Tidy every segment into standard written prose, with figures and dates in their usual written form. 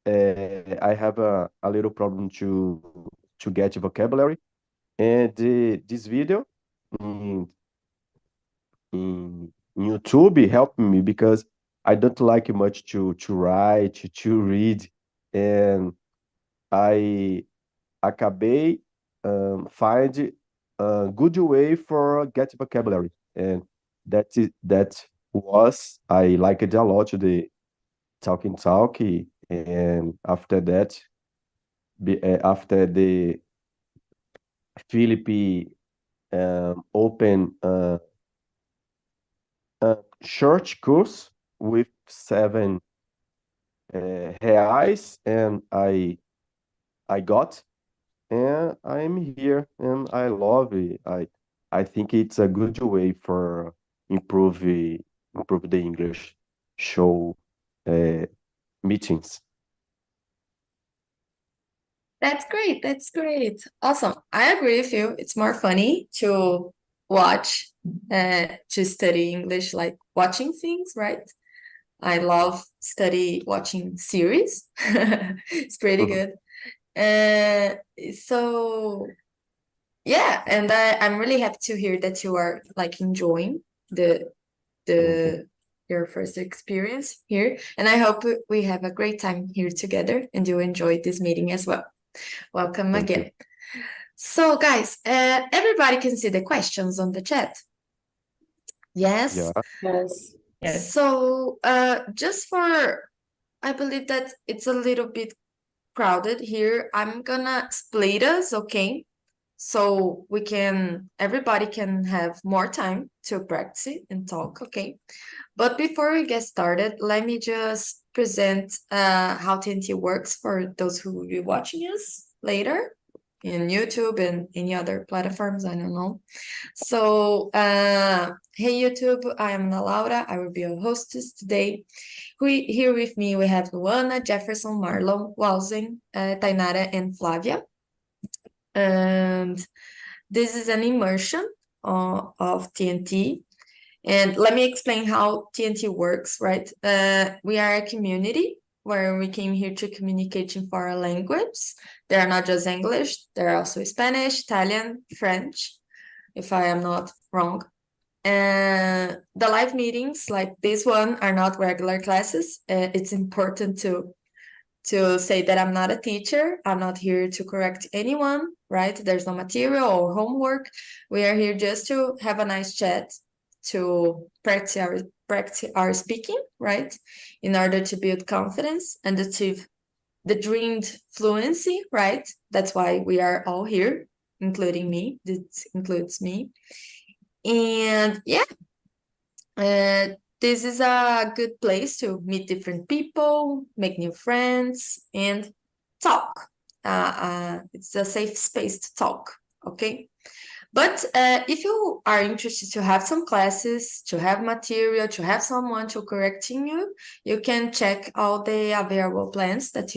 I have a little problem to get vocabulary. And this video in, in YouTube helped me because I don't like much to write, to read, and I acabei find a good way for get vocabulary, and that was I liked it a lot the talk, and after that, after the Philip open a short course with 7 reais, and I got, and I'm here, and I love it. I think it's a good way for improve the English show uh, meetings. That's great. That's great. Awesome. I agree with you. It's more funny to watch, to study English, like watching things, right? I love study watching series. It's pretty Mhm, good. Uh, so yeah, and I'm really happy to hear that you are like enjoying the mhm. the your first experience here. And I hope we have a great time here together and you enjoy this meeting as well. Welcome Thank you. again. So, guys, everybody can see the questions on the chat. Yeah. Yes. Yes. Yes. So, just for, I believe that it's a little bit crowded here. I'm gonna split us, okay? So everybody can have more time to practice and talk, okay? But before we get started, let me just present how TNT works for those who will be watching us later in YouTube and any other platforms, I don't know. So, hey YouTube, I am Ana Laura. I will be your hostess today. Here with me, we have Luana, Jefferson, Marlon, Walzing, Tainara, and Flavia. And this is an immersion of TNT. And let me explain how TNT works, right? We are a community where we came here to communicate in foreign language. They are not just English, they're also Spanish, Italian, French, if I am not wrong. And the live meetings like this one are not regular classes. It's important to say that I'm not a teacher. I'm not here to correct anyone, right? There's no material or homework. We are here just to have a nice chat, to practice our speaking, right? In order to build confidence and achieve the dreamed fluency, right? That's why we are all here, including me. This includes me. And yeah, this is a good place to meet different people, make new friends, and talk. It's a safe space to talk, okay? But if you are interested to have some classes, to have material, to have someone to correcting you, you can check all the available plans that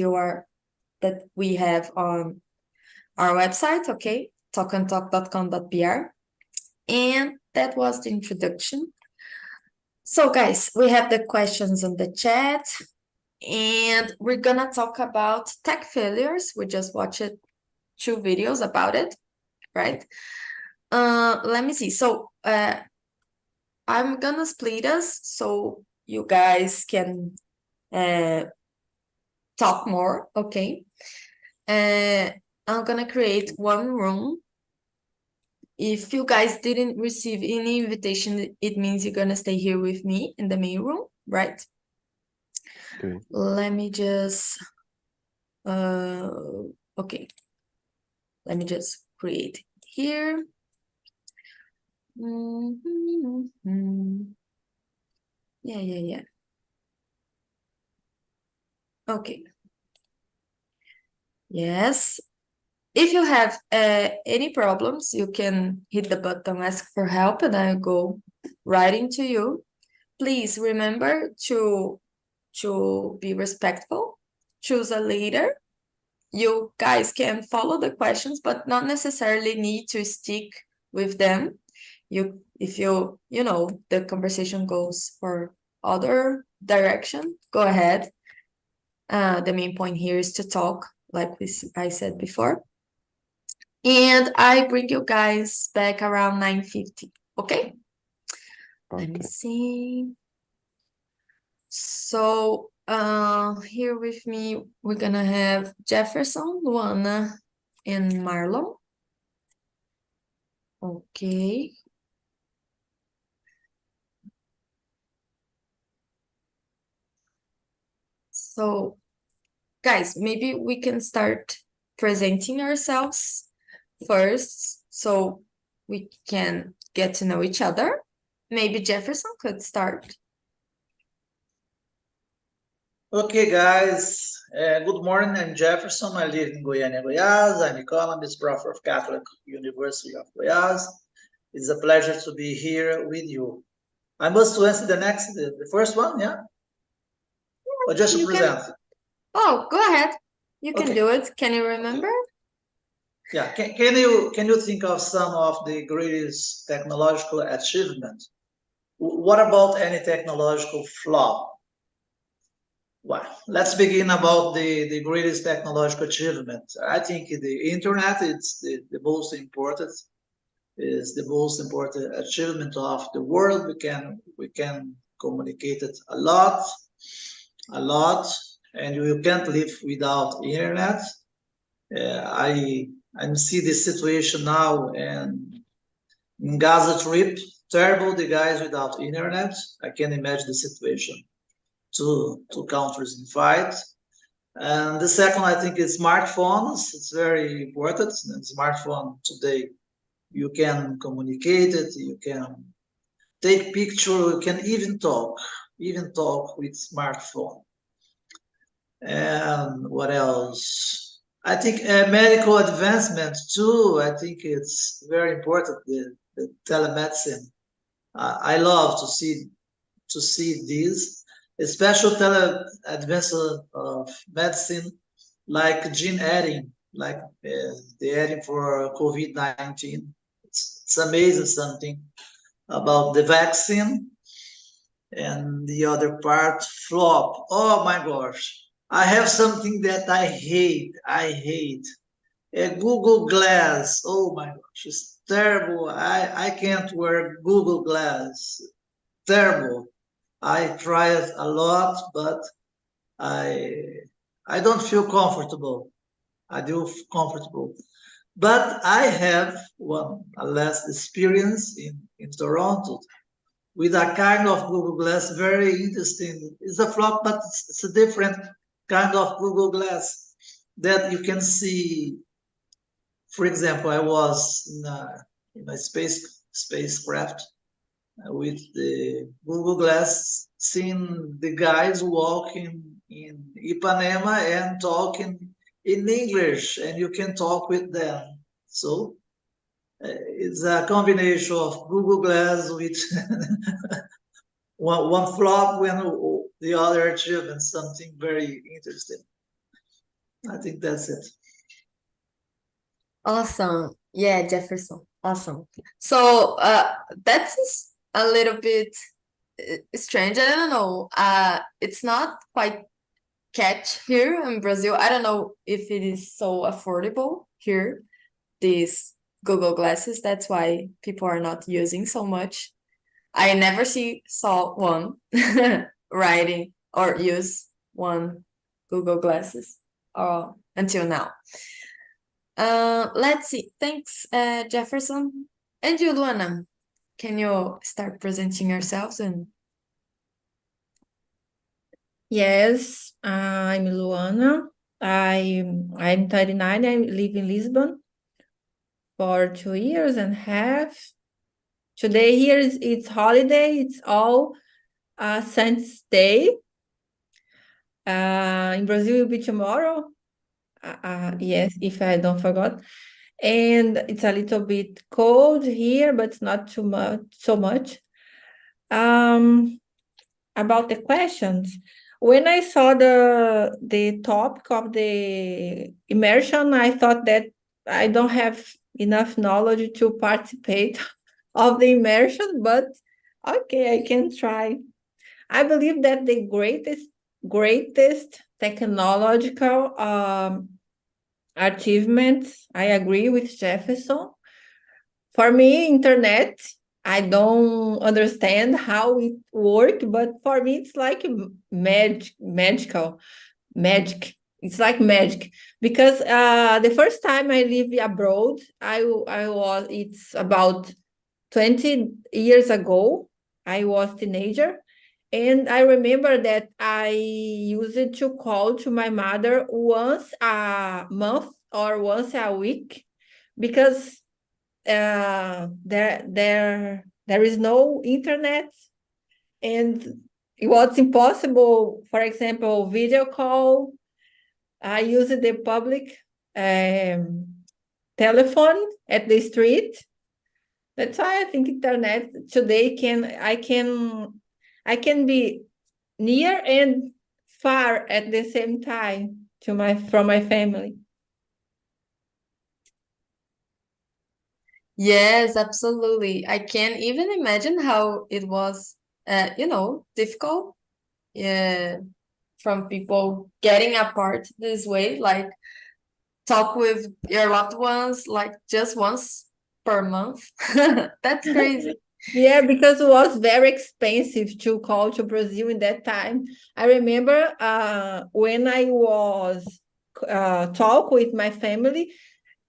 we have on our website, okay? talkandtalk.com.br. And that was the introduction. So, guys, we have the questions on the chat, and we're gonna talk about tech failures. We just watched 2 videos about it, right? Let me see. So, I'm gonna split us so you guys can uh, talk more, okay? Uh, I'm gonna create one room. If you guys didn't receive any invitation, it means you're gonna stay here with me in the main room, right? Okay. Let me just uh okay, let me just create here. Yeah. Okay. Yes. If you have any problems, you can hit the button ask for help and I'll go right into you. Please remember to be respectful. Choose a leader. You guys can follow the questions, but not necessarily need to stick with them. If you know the conversation goes for other direction, go ahead. The main point here is to talk, like I said before. And I bring you guys back around 9:50, okay? Let me Okay. see. So, here with me, we're gonna have Jefferson, Luana, and Marlon. Okay. So, guys, maybe we can start presenting ourselves first so we can get to know each other. Maybe Jefferson could start. Okay, guys. Good morning. I'm Jefferson. I live in Goiânia, Goiás. I'm economist, professor of Catholic University of Goiás. It's a pleasure to be here with you. I must answer the first one, yeah? Or just to You can. present? Oh, go ahead. You can Okay. do it. Can you remember? Yeah. Can you think of some of the greatest technological achievements? What about any technological flaw? Well, let's begin about the greatest technological achievement. I think the internet is the most important, is the most important achievement of the world. We can communicate it a lot, and you can't live without internet. I see the situation now and in Gaza Trip, terrible the guys without internet. I can imagine the situation. Two countries in fight. And the second, I think, is smartphones. It's very important. And smartphone today, you can communicate it, you can take picture, you can even talk with smartphone. And what else? I think medical advancement too. I think it's very important. The telemedicine. I love to see this, a special tele advancement of medicine like gene editing, like the editing for COVID-19. It's amazing something about the vaccine and the other part flop. Oh my gosh. I have something that I hate. I hate. A Google Glass. Oh my gosh, it's terrible. I can't wear Google Glass. Terrible. I try it a lot, but I I don't feel comfortable. I do feel comfortable. But I have one a last experience in Toronto with a kind of Google Glass, very interesting. It's a flop, but it's a different kind of Google Glass that you can see. For example, I was in a spacecraft with the Google Glass, seeing the guys walking in Ipanema and talking in English, and you can talk with them. So it's a combination of Google Glass with one flop when the other achievement, something very interesting. I think that's it. Awesome. Yeah, Jefferson. Awesome. So, that's a little bit strange. I don't know. It's not quite catch here in Brazil. I don't know if it is so affordable here, these Google glasses. That's why people are not using so much. I never saw one writing or use one Google glasses until now. Let's see. Thanks, Jefferson. And you, Luana, can you start presenting yourselves and Yes, I'm Luana. I'm 39. I live in Lisbon for 2 years and a half. Today here it's holiday. It's all Saints Day. In Brazil will be tomorrow. Yes, if I don't forgot. And it's a little bit cold here, but it's not too much. So much. About the questions, when I saw the topic of the immersion, I thought that I don't have enough knowledge to participate of the immersion, but okay, I can try. I believe that the greatest technological achievements. I agree with Jefferson. For me, internet, I don't understand how it works, but for me, it's like magical magic. It's like magic because the first time I lived abroad, it's about 20 years ago. I was teenager, and I remember that I used it to call to my mother once a month or once a week because there is no internet, and it was impossible. For example, video call. I used the public telephone at the street. That's why I think internet today I can be near and far at the same time from my family. Yes, absolutely. I can't even imagine how it was, difficult, from people getting apart this way, like talk with your loved ones like just once per month. That's crazy. Yeah, because it was very expensive to call to Brazil in that time. I remember when I was talk with my family,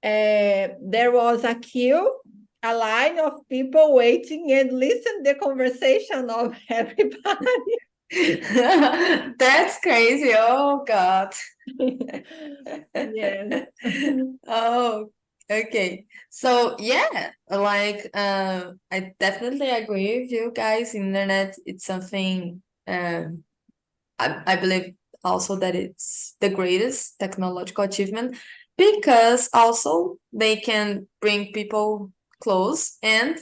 there was a line of people waiting and listen the conversation of everybody. That's crazy. Oh God. Yes. Oh, okay. So yeah, like I definitely agree with you guys. Internet, it's something I believe also that it's the greatest technological achievement because also they can bring people close and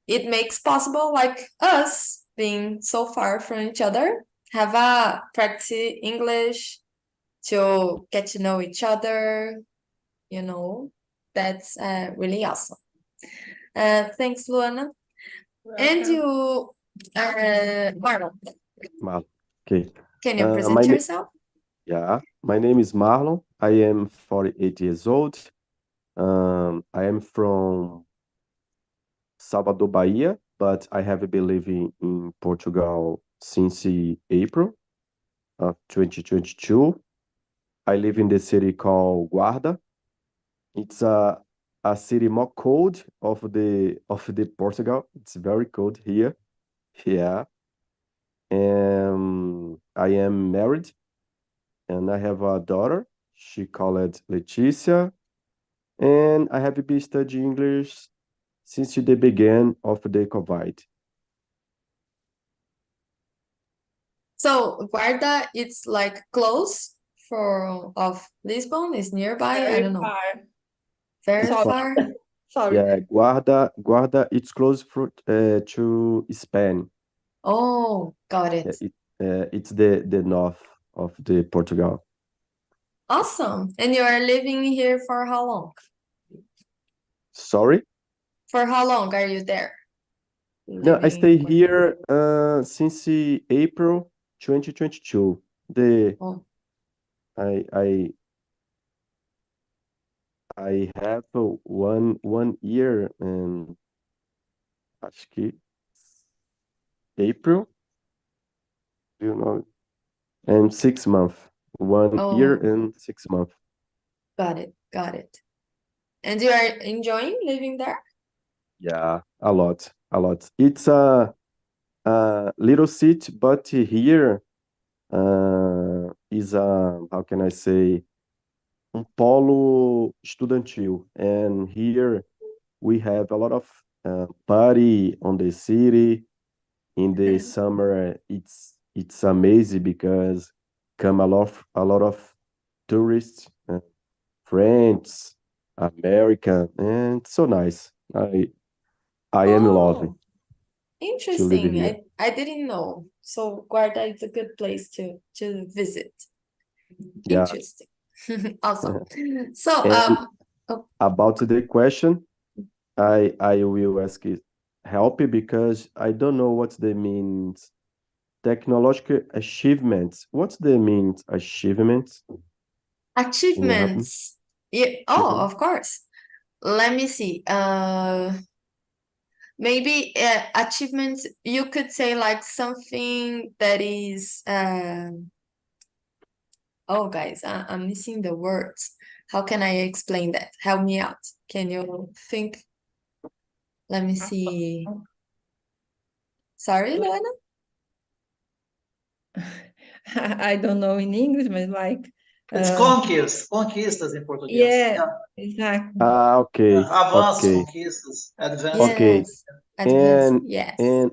it makes possible like us being so far from each other have a practice English to get to know each other, that's really awesome. Thanks, Luana. And Welcome. you, Marlon, Marlon. Okay. can you My present name, yourself? yeah, my name is Marlon. I am 48 years old. I am from Salvador, Bahia, but I have been living in Portugal since April of 2022. I live in the city called Guarda. It's a city more cold of the Portugal. It's very cold here. Yeah. And I am married and I have a daughter. She called Leticia. And I have been studying English since the beginning of the COVID. So Guarda, it's like close of Lisbon, is nearby. I Very don't know, far. very It's Sorry. far. far. Sorry. Yeah, Guarda, it's close to Spain. Oh, got Yeah, it. it's the north of the Portugal. Awesome. And you are living here for how long? Sorry? For how long are you there? No, I Living stay in Guarda. here since April 2022. Oh, I I have one year and acho que April, you know, and 6 months. 1 year oh, and 6 months. got it, got it. And you are enjoying living there? Yeah, a lot, a lot. It's a little city, but here is how can I say, polo estudantil, and here we have a lot of party on the city. In the summer, it's amazing because come a lot of tourists, friends, American, and it's so nice. I am loving Oh, to live interesting. here. I didn't know. So Guarda is a good place to visit. Yeah. Interesting. Awesome. So, And oh, about the question, I will ask it help you because I don't know what they means technological achievements. What's the mean achievements? Can you help me? Achievements. Yeah. Oh, of course. Let me see. Maybe achievements, you could say like something that is oh guys, I'm missing the words. How can I explain that? Help me out. Can you think? Let me see. Sorry, Luana? I don't know in English, but like It's conquistas in português. yeah, exactly. Okay, Avanços, okay, conquistas, advances. okay. Yes. Advance. And Yes. and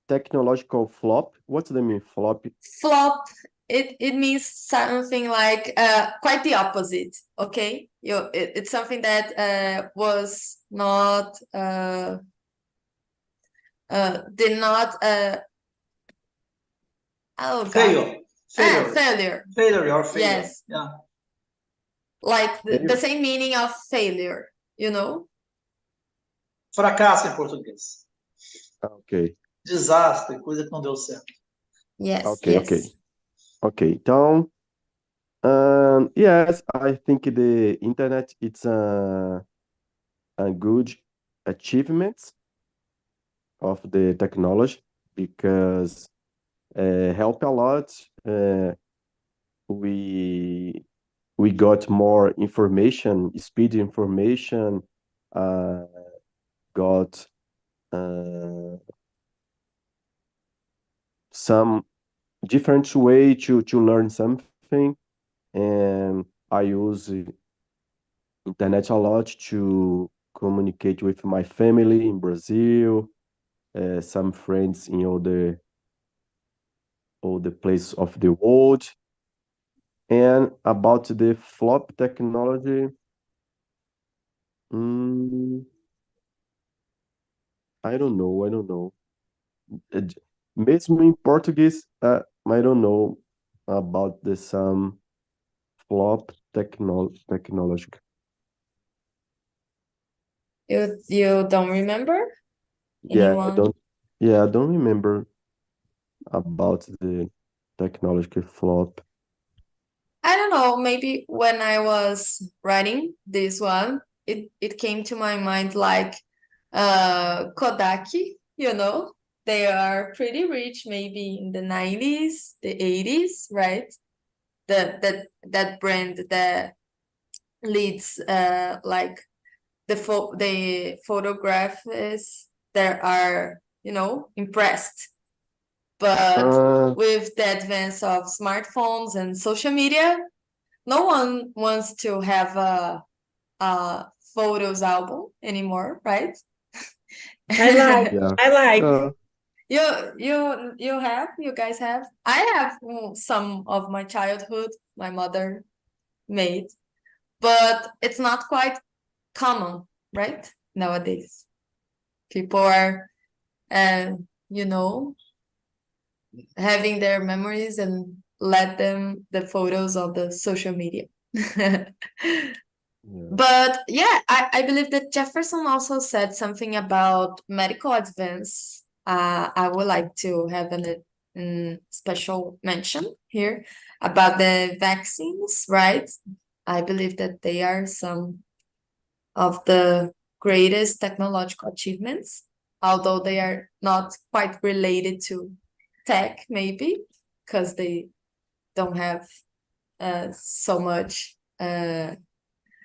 technological flop. What's the mean flop? Flop, it means something like quite the opposite, okay? It's something that was not did not oh God. Failure. Failure. Failure or failure. Yes. Yeah. Like the same meaning of failure, you know? Fracasso em português. Okay. Desastre, coisa que não deu certo. Yes, Okay, yes. okay. Okay, então, yes, I think the internet it's a good achievement of the technology because help a lot. We got more information, speed information, got some different way to learn something, and I use internet a lot to communicate with my family in Brazil, some friends in all the places of the world. And about the flop technology, mm, I don't know. I don't know. Mesmo em português, I don't know about the some flop technology. You don't remember? Yeah, Anyone? I don't remember about the technological flop. I don't know, maybe when I was writing this one, it came to my mind like Kodak, you know, they are pretty rich maybe in the 90s, the 80s, right? That brand that leads like the photographers that are, you know, impressed. But with the advance of smartphones and social media, no one wants to have a photos album anymore, right? I like. Yeah. I like. You guys have? I have some of my childhood, my mother made, but it's not quite common, right? Nowadays. People are, you know, having their memories and let them the photos of the social media. Yeah. But yeah, I believe that Jefferson also said something about medical advance. I would like to have an special mention here about the vaccines, right? I believe that they are some of the greatest technological achievements, although they are not quite related to tech, maybe, because they don't have so much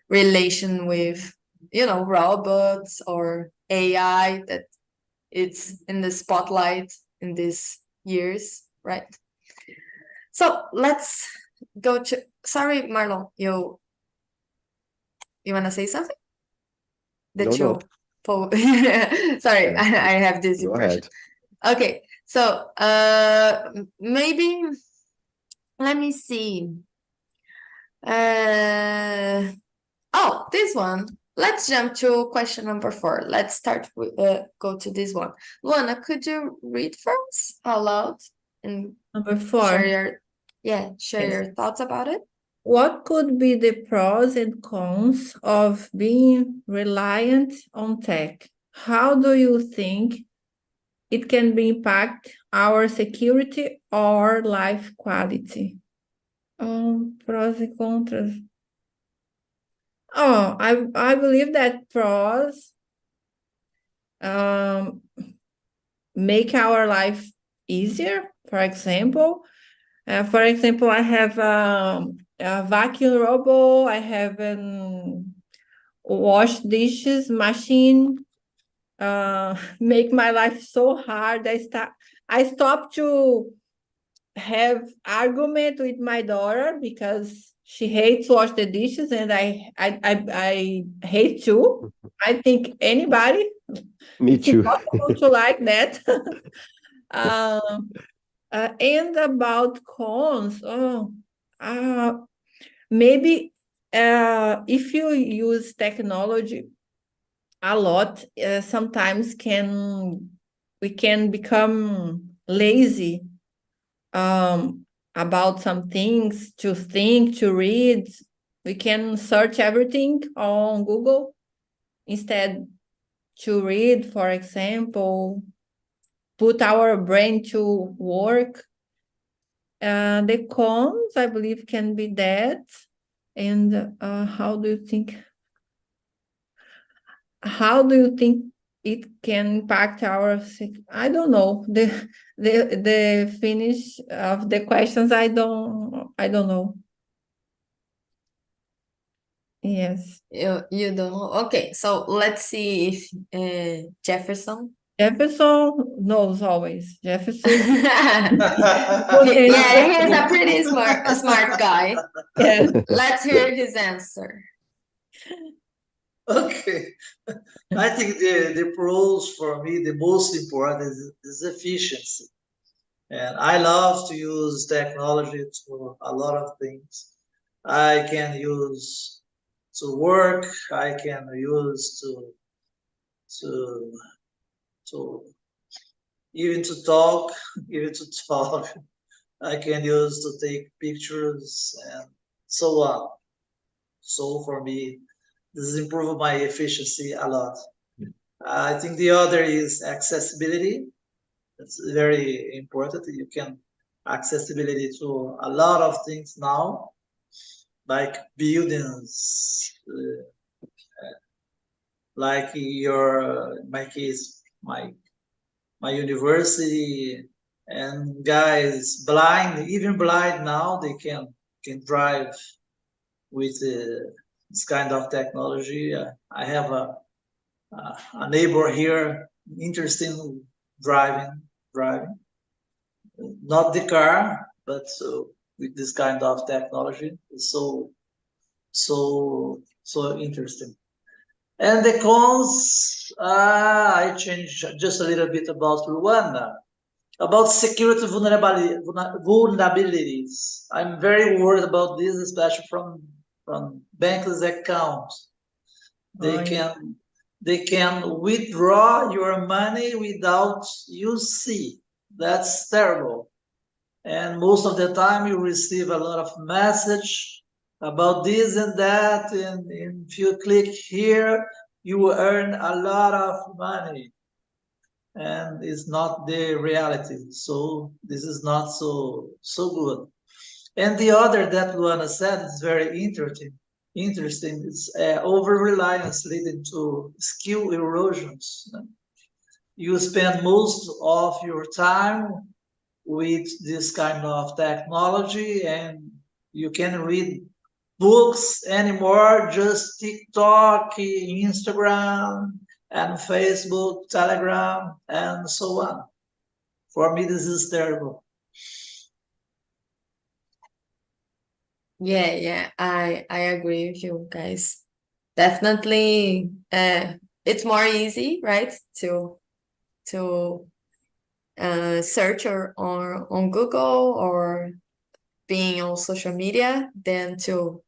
relation with, you know, robots or AI that it's in the spotlight in these years, right? So let's go to, sorry, Marlon, you want to say something? That No. sorry, Yeah. I have this Go impression. ahead. Okay, so maybe let me see. Oh, this one. Let's jump to question number 4. Let's start with go to this one. Luana, could you read for us out loud and Number 4. share your Yes. your thoughts about it? What could be the pros and cons of being reliant on tech? How do you think it can be impact our security or life quality? Pros and contras. I believe that pros make our life easier. For example, I have a vacuum robot. I have an wash dishes machine. Make my life so hard. I stopped to have argument with my daughter because she hates wash the dishes, and I hate too. I think anybody, Me it's too. impossible to like that. And about cons, maybe if you use technology a lot, sometimes we can become lazy about some things to think, to read. We can search everything on Google instead to read, for example, put our brain to work. The cons, I believe, can be that. And how do you think? How do you think it can impact our? I don't know the finish of the questions. I don't know. Yes, You don't know. Okay, so let's see if Jefferson. Jefferson knows always. Jefferson, Yeah, he's a pretty smart guy. yeah. Let's hear his answer. Okay. I think the pros for me, the most important is efficiency. And I love to use technology to a lot of things. I can use to work, I can use to to even to talk, even to talk. I can use to take pictures and so on. So for me, this is improving my efficiency a lot. I think the other is accessibility. It's very important. You can accessibility to a lot of things now, like buildings, like my case, my university, and guys blind, even blind now, they can drive with this kind of technology. I have a neighbor here interested in driving, not the car, but with this kind of technology. It's so interesting. And the cons, I changed just a little bit about Luanda. About security vulnerabilities. I'm very worried about this, especially from bankless accounts. They can withdraw your money without you see. That's terrible. And most of the time you receive a lot of message about this and that, and if you click here, you earn a lot of money, and it's not the reality. So this is not so good. And the other that Luana said is very interesting. Interesting. It's over reliance leading to skill erosions. You spend most of your time with this kind of technology, and you can read books anymore, just TikTok, Instagram, and Facebook, Telegram, and so on. For me, this is terrible. Yeah, I agree with you guys. Definitely, it's more easy, right, to search or on Google or being on social media than to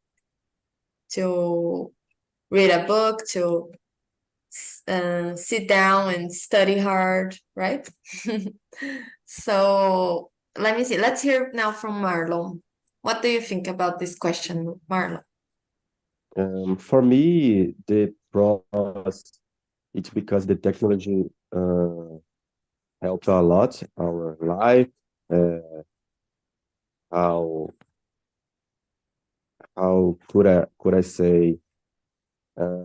read a book, to sit down and study hard, right? So let me see. Let's hear now from Marlon. What do you think about this question, Marlon? For me, the pros, it's because the technology help a lot our life. Uh, how could I say, uh,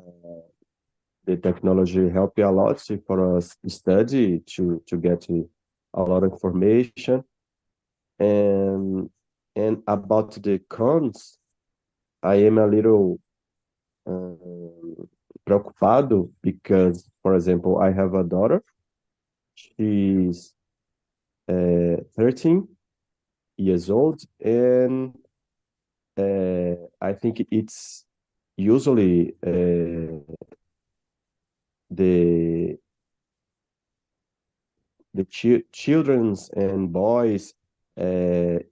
the technology help a lot for us study to get a lot of information. And about the cons, I am a little preocupado because, for example, I have a daughter. She's 13 years old, and I think it's usually the children's and boys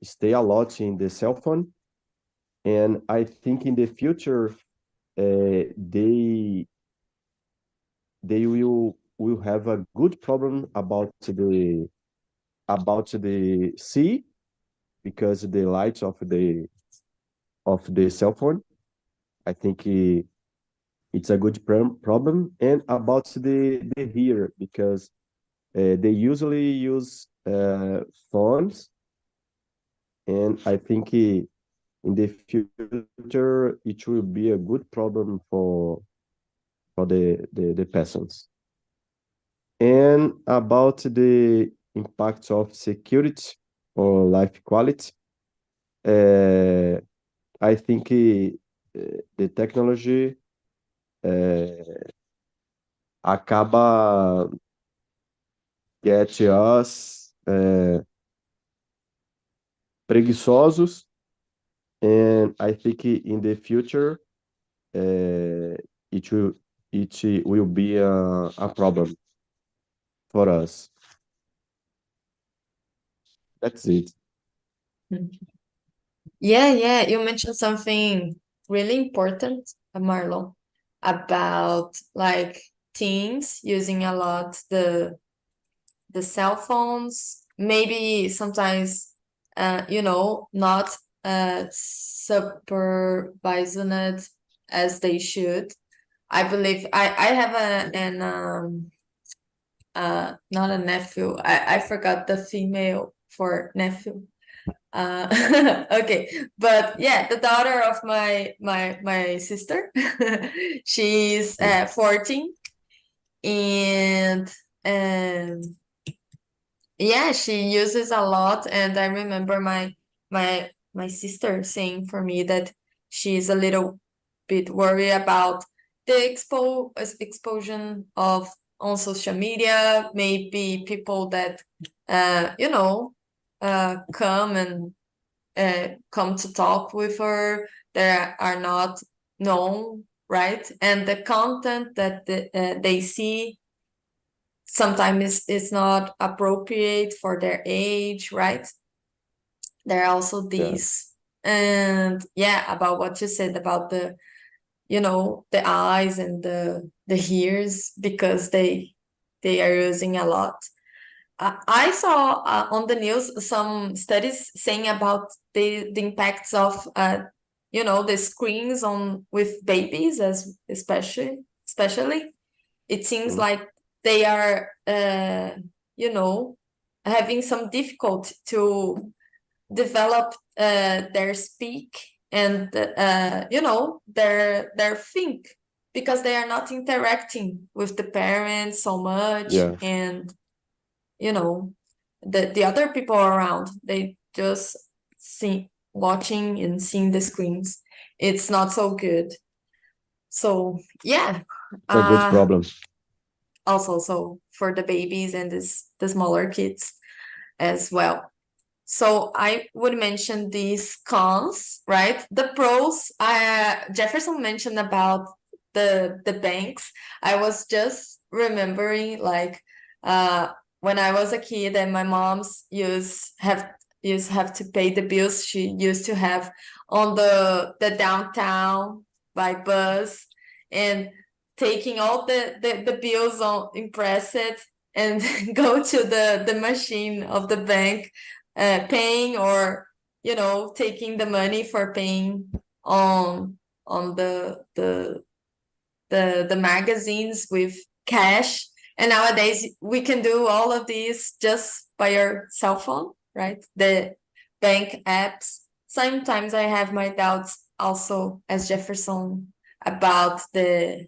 stay a lot in the cell phone, and I think in the future they will have a good problem about the sea because the lights of the cell phone. I think it's a good problem, and about the hear because they usually use phones, and I think in the future it will be a good problem for the persons. And about the impact of security or life quality, uh, I think the technology acaba get us preguiçosos, and I think in the future uh, it will it will be a problem for us. That's it. Yeah, you mentioned something really important, Marlon, about like teens using a lot the cell phones, maybe sometimes not supervised as they should. I believe I have not a nephew. I forgot the female for nephew. Okay, but yeah, the daughter of my sister, she's 14, and um yeah, she uses a lot, and I remember my sister saying for me that she's a little bit worried about the exposure of on social media, maybe people that come and come to talk with her that are not known, right? And the content that they see sometimes is not appropriate for their age, right? There are also Yeah, these, and yeah, about what you said about the eyes and the ears, because they are using a lot. I saw on the news some studies saying about the impacts of the screens on with babies, as especially it seems mm, like they are having some difficulty to develop their speak and their think, because they are not interacting with the parents so much, yeah, and you know the other people around, they just see watching and seeing the screens. It's not so good. So yeah, it's a good problem. also so for the babies and the smaller kids as well. So I would mention these cons, right? The pros, Jefferson mentioned about the banks. I was just remembering, like, uh, when I was a kid and my mom's used have to pay the bills she used to have on the downtown by bus, and taking all the bills on impress it and go to the machine of the bank, paying, or taking the money for paying on the magazines with cash, And nowadays we can do all of these just by your cell phone, right? The bank apps. Sometimes I have my doubts also, as Jefferson, about the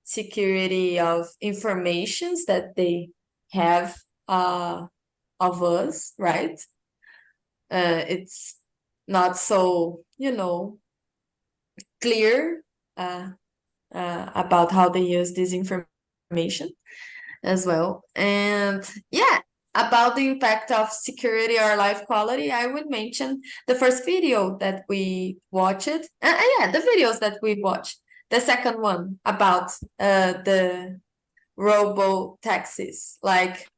security of informations that they have of us, right? It's not so, clear about how they use this information as well. And yeah, about the impact of security or life quality, I would mention the first video that we watched. Yeah, the videos that we watched. The second one about the robo taxis, like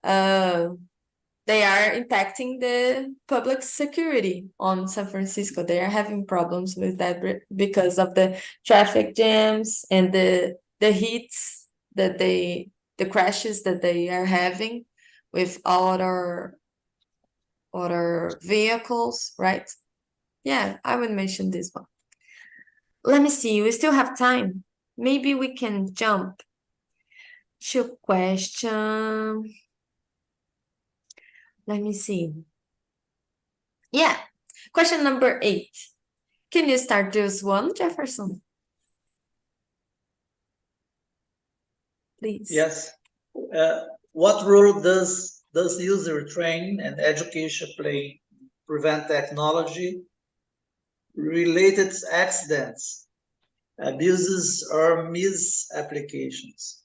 they are impacting the public security on San Francisco. They are having problems with that because of the traffic jams and the heats that the crashes that they are having with other vehicles, right? Yeah, I would mention this one. Let me see, we still have time. Maybe we can jump to question. Let me see. Yeah, question number 8. Can you start this one, Jefferson? Please. Yes. What role does user training and education play in prevent technology related accidents, abuses, or misapplications?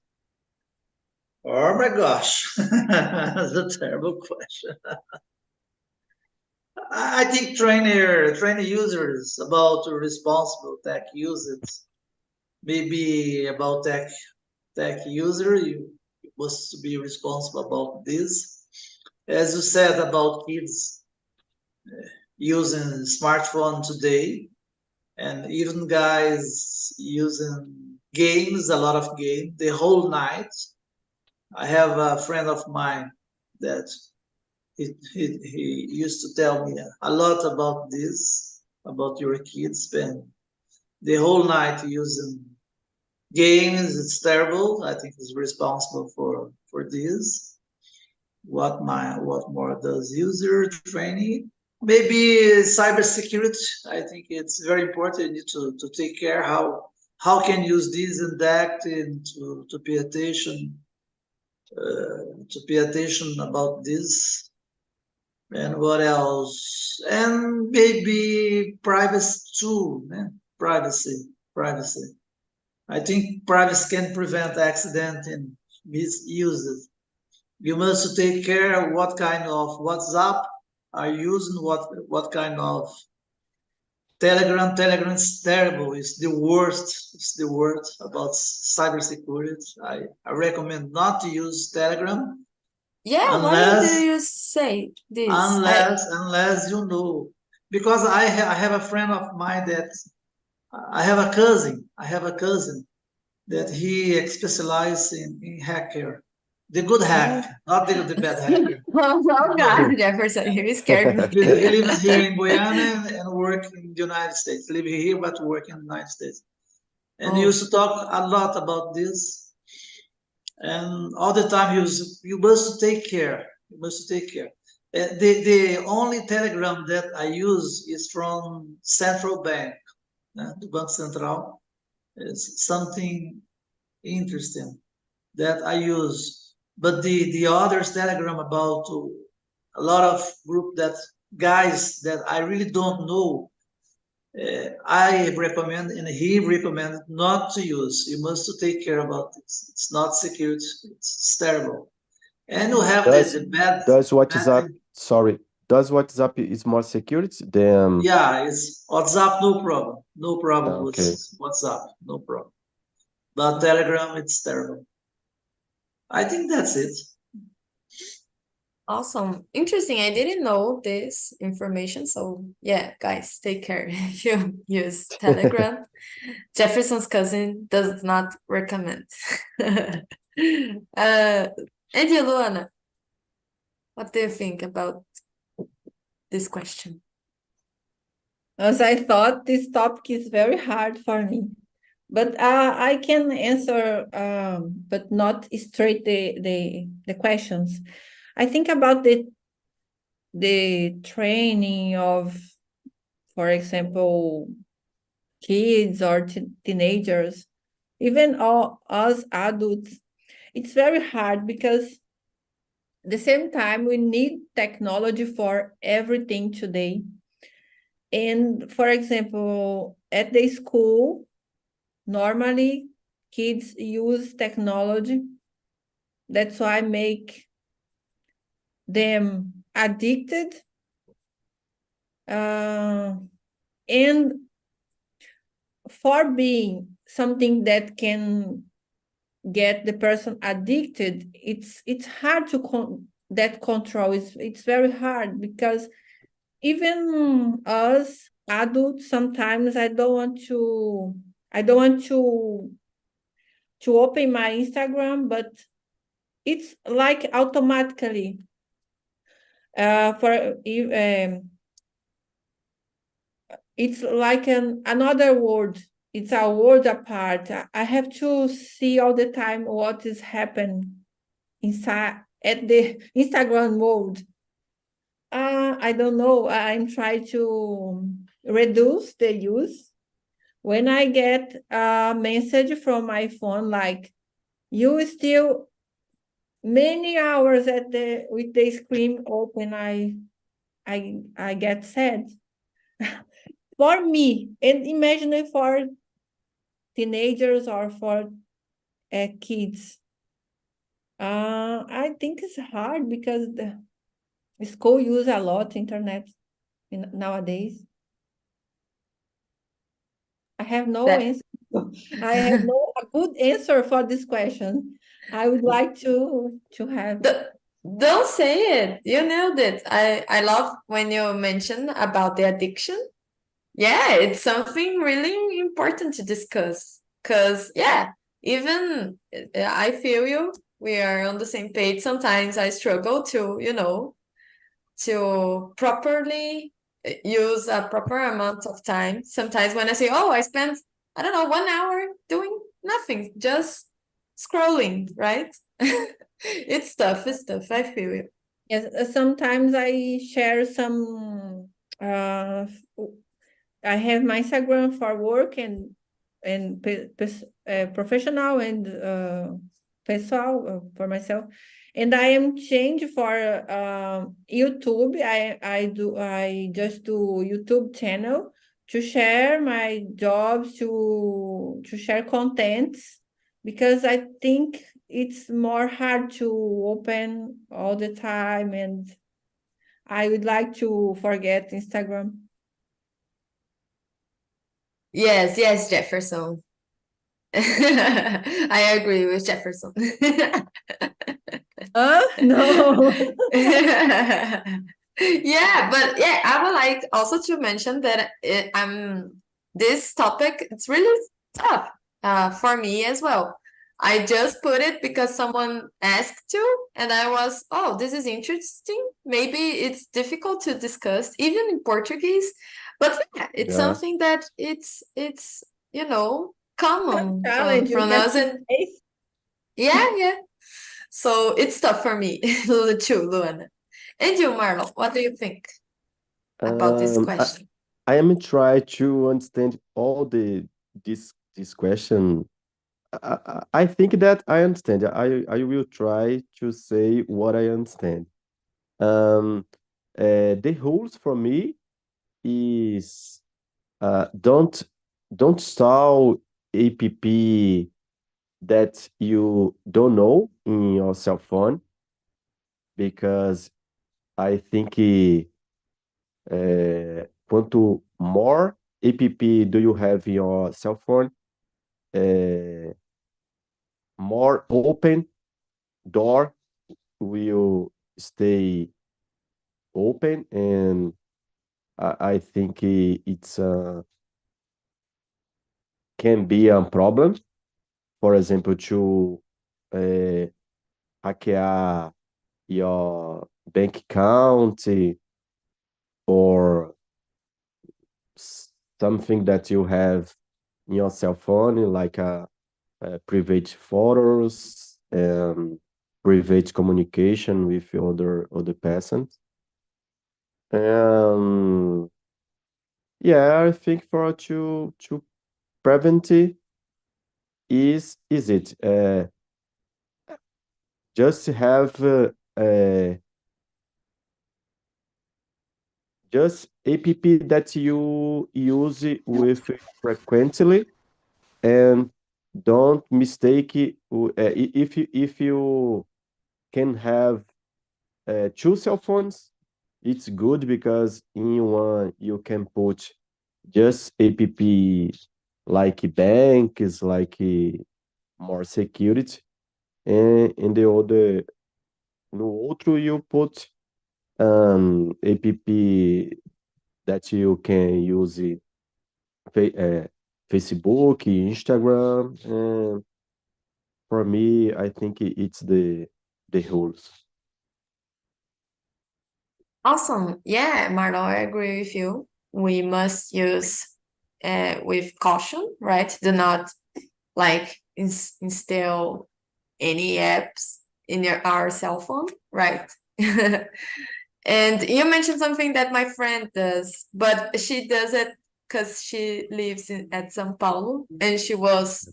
Oh my gosh, that's a terrible question. I think train users about responsible tech usage. Maybe about tech user, you must be responsible about this. As you said about kids using smartphone today, and even guys using games, a lot of games, the whole night. I have a friend of mine that he used to tell me a lot about this, about your kids spend the whole night using games. It's terrible. I think he's responsible for this. What more does user training? Maybe cybersecurity. I think it's very important to take care how can use this and that and to pay attention about this. And what else? And maybe privacy too, man. Privacy. I think privacy can prevent accident and misuses. You must take care of what kind of WhatsApp are using, what kind of Telegram. Telegram is terrible. It's the worst. It's the worst about cybersecurity. I recommend not to use Telegram. Yeah, why do you say this? Unless you know, because I have a friend of mine that I have a cousin that he specialized in hacker, the good hack, not the bad hacker. Oh God, Jefferson, you scared me. He lives here in Guyana and work in the United States. Live here but work in the United States. And he used to talk a lot about this. And all the time you must take care. You must take care. The only telegram that I use is from Central Bank, the Banco Central. It's something interesting that I use. But the others telegram about a lot of group that guys that I really don't know, I recommend and he recommended not to use. You must take care about this. It's not secure. It's terrible. And you have the bad. Does WhatsApp? Sorry. Does WhatsApp is more security than? Yeah, it's WhatsApp. No problem. No problem with Okay. WhatsApp. No problem. But Telegram, it's terrible. I think that's it. Awesome. Interesting. I didn't know this information. So yeah, guys, take care if you use Telegram. Jefferson's cousin does not recommend. And you, Luana, what do you think about this question? As I thought, this topic is very hard for me But I can answer, but not straight the questions. I think about the training of, for example, kids or teenagers, even all us adults. It's very hard because at the same time we need technology for everything today. And for example, at the school, normally kids use technology. That's why make them addicted. And for being something that can get the person addicted, it's hard to that control. It's very hard because even us adults, sometimes I don't want to open my Instagram, but it's like automatically it's like another world. It's a world apart. I have to see all the time what is happening inside at the Instagram world. I don't know. I'm trying to reduce the use. When I get a message from my phone like you still many hours at the with the screen open, I get sad. For me, and imagine it for teenagers or for kids. I think it's hard because the school use a lot internet nowadays. I have no That answer. I have no a good answer for this question. I would like to have. don't say it. You nailed it. I love when you mention about the addiction. Yeah, it's something really important to discuss. Because, yeah, even I feel you. We are on the same page. Sometimes I struggle to, to properly use a proper amount of time. Sometimes when I say, oh, I spent, I don't know, 1 hour doing nothing, just scrolling, right? It's tough, I feel you. Yes, sometimes I share some. I have my Instagram for work and professional and pessoal for myself, and I am changed for YouTube. I just do YouTube channel to share my jobs to share contents because I think it's more hard to open all the time, and I would like to forget Instagram. Yes, Jefferson. I agree with Jefferson. No. Yeah, but yeah, I would like also to mention that this topic, it's really tough for me as well. I just put it because someone asked to, and I was, oh, this is interesting. Maybe it's difficult to discuss, even in Portuguese, but yeah, it's Yeah. something that it's common Challenge, you from get us, to and face. yeah. So it's tough for me too, Luana. And you, Marlon, what do you think about this Um, I, question? I am try to understand all this question. I think that I understand. I will try to say what I understand. Um, the rules for me is don't install app that you don't know in your cell phone because I think quanto more app do you have in your cell phone, uh, more open door will stay open, and I think it's can be a problem. For example, to uh, hackear your bank account or something that you have in your cell phone, like private photos and private communication with other persons. And yeah, I think for to prevent it is it just have just app that you use it with frequently, and don't mistake it, if you can have two cell phones, it's good because in one you can put just app like banks, like more security, and in the other, no outro you put app that you can use it, Facebook, Instagram, and for me, I think it's the rules. Awesome. Yeah, Marlon, I agree with you. We must use with caution, right? Do not like install any apps in our cell phone, right? And you mentioned something that my friend does, but she does it because she lives at São Paulo, and she was,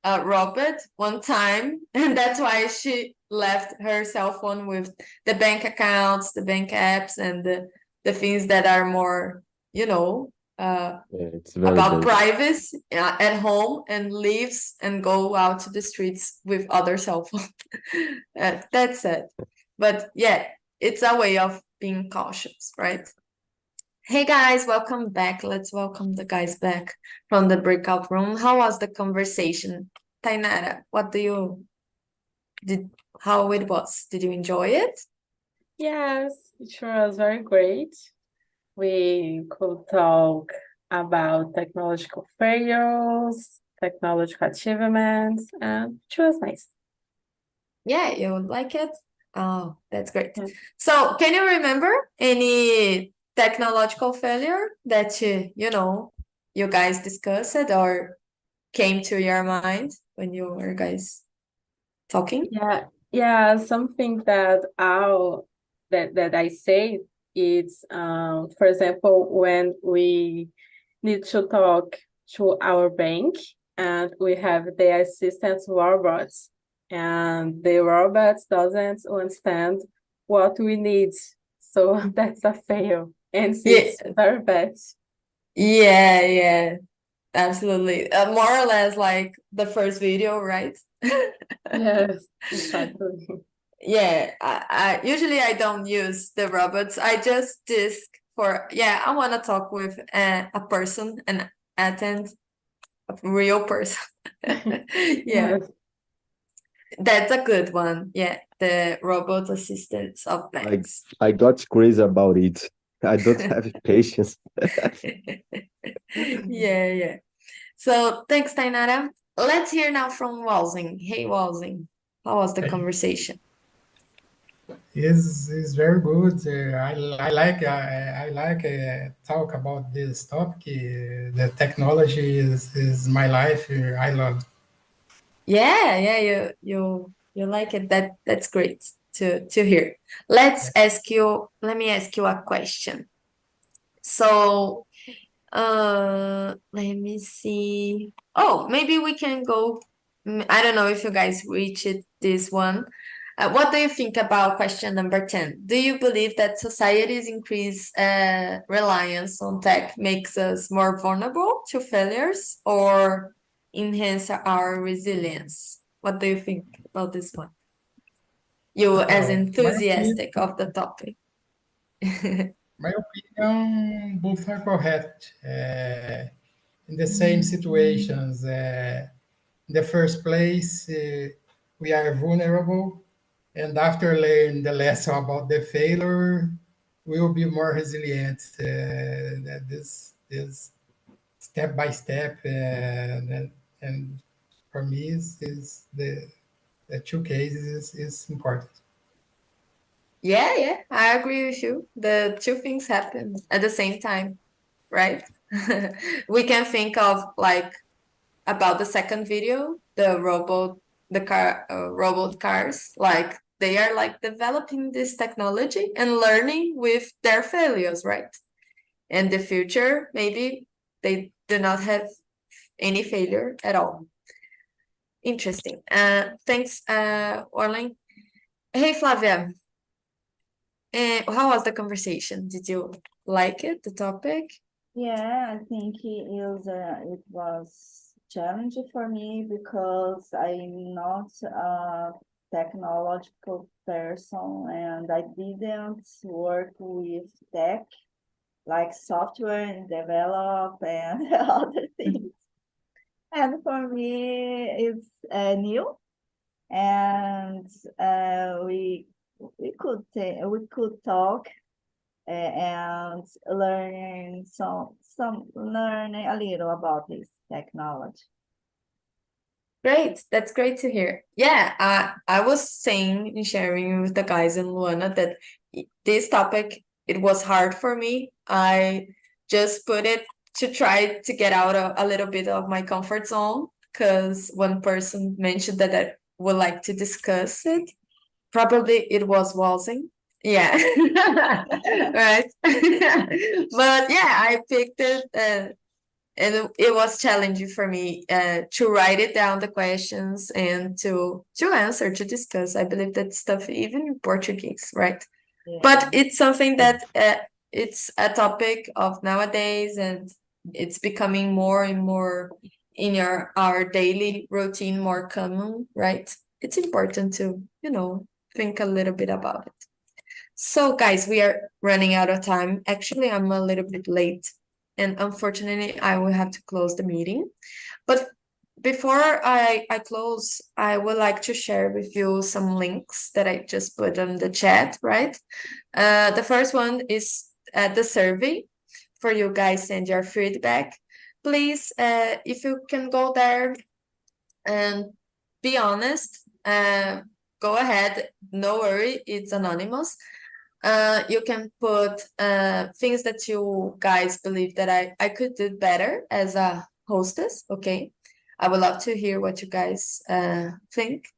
robbed one time, and that's why she left her cell phone with the bank accounts, the bank apps, and the things that are more, Yeah, it's very about dangerous. privacy at home, and leaves and go out to the streets with other cell phones. That's it. But yeah, it's a way of being cautious, right? Hey guys, welcome back. Let's welcome the guys back from the breakout room. How was the conversation? Tainara, how it was? Did you enjoy it? Yes, it was very great. We could talk about technological failures, technological achievements, and it was nice. Yeah, you would like it? Oh, that's great. Yeah. So, can you remember any technological failure that you guys discussed or came to your mind when you were guys talking? Yeah, something that I say is, for example, when we need to talk to our bank and we have the assistant robots, and the robots doesn't understand what we need. So that's a fail, and it's very bad. Yeah, absolutely. More or less like the first video, right? Yes, exactly. Yeah, I usually I don't use the robots. I just disk I want to talk with a person and attend a real person. Yeah, Yes. that's a good one. Yeah, the robot assistants of banks. I got crazy about it. I don't have patience. Yeah. So thanks, Tainara. Let's hear now from Walsing. Hey, Walsing, how was the conversation? Is very good. I like talk about this topic. The technology is my life. I love. Yeah, you like it. That's great to hear. Let me ask you a question. So, let me see. Oh, maybe we can go. I don't know if you guys reached this one. What do you think about question number 10? Do you believe that society's increased reliance on tech makes us more vulnerable to failures or enhance our resilience? What do you think about this one? You as enthusiastic of the topic. My opinion, both are correct. In the same situations, in the first place, we are vulnerable, and after learning the lesson about the failure, we will be more resilient. This step by step, and for me, is the two cases is important. Yeah, I agree with you. The two things happen at the same time, right? We can think of like about the second video, the robot cars, like they are like developing this technology and learning with their failures, right? In the future, maybe they do not have any failure at all. Interesting. Thanks, Orling. Hey, Flavia. How was the conversation? Did you like it, the topic? Yeah, I think it was challenging for me because I'm not a technological person and I didn't work with tech like software and develop and other things. And for me, it's new, and we could talk and learning a little about this technology. Great, that's great to hear. Yeah, I was saying and sharing with the guys in Luana that this topic, it was hard for me. I just put it to try to get out a little bit of my comfort zone because one person mentioned that I would like to discuss it. Probably it was Walsing. Yeah. Right. But yeah, I picked it and it was challenging for me to write it down the questions and to answer, to discuss. I believe that stuff even in Portuguese, right? Yeah. But it's something that it's a topic of nowadays, and it's becoming more and more in our daily routine, more common, right? It's important to, think a little bit about it. So, guys, we are running out of time. Actually, I'm a little bit late, and unfortunately, I will have to close the meeting. But before I close, I would like to share with you some links that I just put on the chat, right? The first one is the survey for you guys send your feedback. Please, if you can go there and be honest, go ahead. No worry, it's anonymous. You can put things that you guys believe that I could do better as a hostess, okay? I would love to hear what you guys think.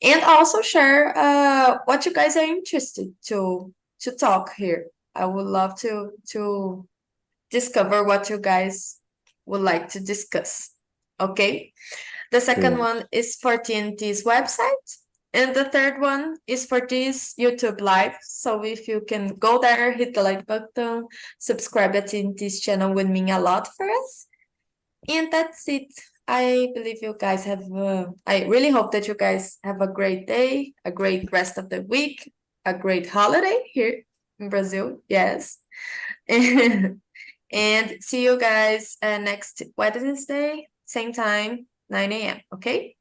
And also share what you guys are interested to talk here. I would love to discover what you guys would like to discuss, okay? The second Okay. one is for TNT's website. And the third one is for this YouTube live. So if you can go there, hit the like button, subscribe to TNT's channel would mean a lot for us. And that's it. I believe you guys have, I really hope that you guys have a great day, a great rest of the week, a great holiday here in Brazil. Yes. And see you guys next Wednesday, same time, 9 a.m. Okay?